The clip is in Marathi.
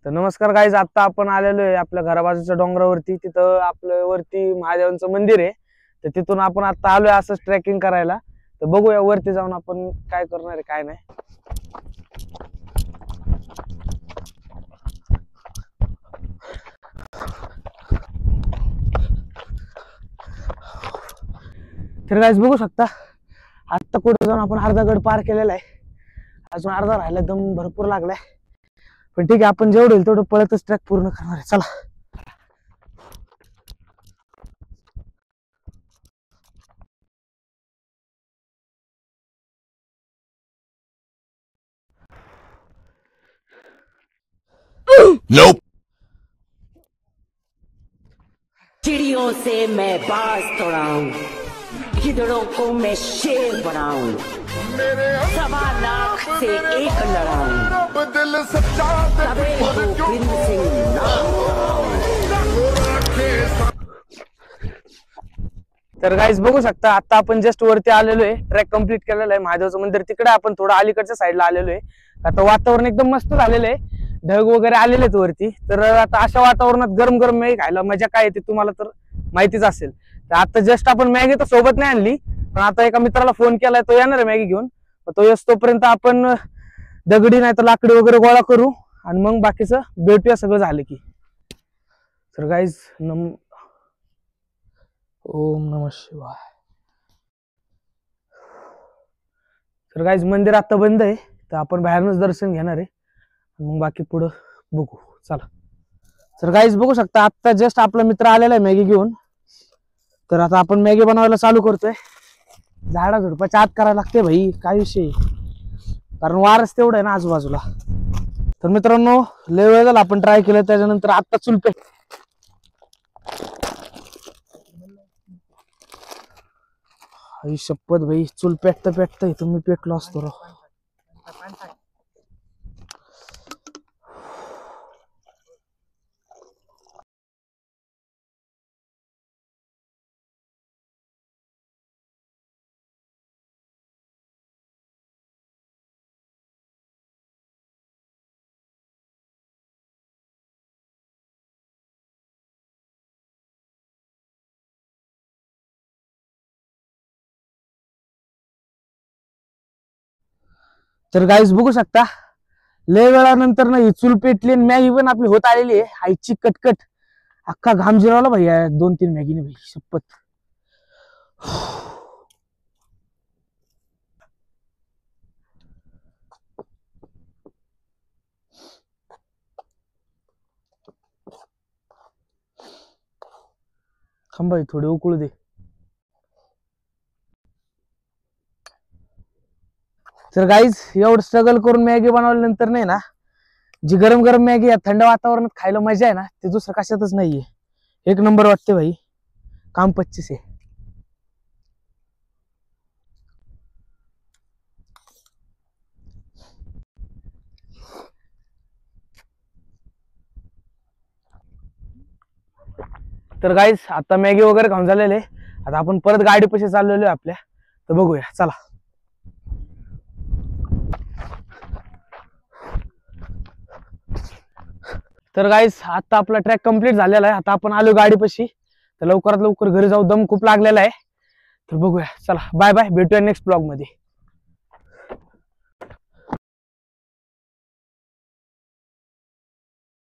तर नमस्कार गाईज, आता आपण आलेलो आहे आपल्या घराबाजूच्या डोंगरावरती. तिथं आपल्या वरती महादेवांचं मंदिर आहे. तर तिथून आपण आता आलोय असंच ट्रेकिंग करायला. तर बघूया वरती जाऊन आपण काय करणार आहे काय नाही. तर गाईज बघू शकता, आता कुठे जाऊन आपण अर्धा गड पार केलेला आहे. अजून अर्धा राहिला, दम भरपूर लागलाय. पण ठीक आहे, आपण जेवढं होईल तेवढं पळतच ट्रॅक पूर्ण करणार आहे. चला. Nope. चिड़ियों से मैं बाज तोड़ाऊं, गिदड़ों को मैं शेर बनाऊं, सवा लाख से एक लड़ाऊं, तबे गोविंद सिंह नाम कराऊं। तर गाईज बघू शकता, आता आपण जस्ट वरती आलेलो आहे. ट्रॅक कम्प्लीट केलेला आहे. महादेवाचं मंदिर तिकडे, आपण थोडं अलीकडच्या साईडला आलेलो आहे. आता वातावरण एकदम मस्त झालेलं आहे. ढग वगैरे आलेले आहेत वरती. तर आता अशा वातावरणात गरम गरम मॅगी खायला मजा काय येते तुम्हाला तर माहितीच असेल. तर आता जस्ट आपण मॅगी तर सोबत नाही आणली, पण आता एका मित्राला फोन केलाय, तो येणार आहे मॅगी घेऊन. तो येस तोपर्यंत आपण दगडी नाही तर लाकडी वगैरे गोळा करू आणि मग बाकीचं भेटूया सगळं झालं की. तर गाईज ओम नमः शिवाय. तर गाईज मंदिर आता बंद आहे, तर आपण बाहेरनच दर्शन घेणार आहे. मग बाकी पुढं बघू. चला. तर गाईज बघू शकता, आता जस्ट आपला मित्र आलेला आहे मॅगी घेऊन. तर आता आपण मॅगी बनवायला चालू करतोय. झाडा झुडपाच्या आत करायला लागते भाई, काय विषय, कारण वारच तेवढं आहे ना आजूबाजूला. तर मित्रांनो, लय वेळ झाला आपण ट्राय केलं, त्याच्यानंतर आता चुलपे आई शपथ भाई, चूल पेटत पेटत इथं मी पेटलो असतो राव. तर गाईज बघू शकता, लय वेळानंतर ना ही चूल पेटली आणि मॅगी पण आपली होत आलेली आहे. आईची कटकट अख्खा घाम जिरावला भाई 2-3 मॅगीने भाई शपथ. भाई थोडे उकळू दे. तर गाईज एवढं स्ट्रगल करून मॅगी बनवल्यानंतर नाही ना, जी गरम गरम मॅगी या थंड वातावरणात खायला मजा आहे ना, ते दुसरं कशातच नाहीये. एक नंबर वाटते भाई, काम 25 आहे. तर गाईज आता मॅगी वगैरे खाऊन झालेले, आता आपण परत गाडी पैसे चाललेलो आहे आपल्या. तर बघूया, चला. तर गाईज आता आपला ट्रॅक कम्प्लीट झालेला आहे. आता आपण आलो गाडीपाशी, तर लवकरात लवकर घरी जाऊ, दम खूप लागलेला आहे. तर बघूया, चला. बाय बाय, भेटूया नेक्स्ट ब्लॉग मध्ये.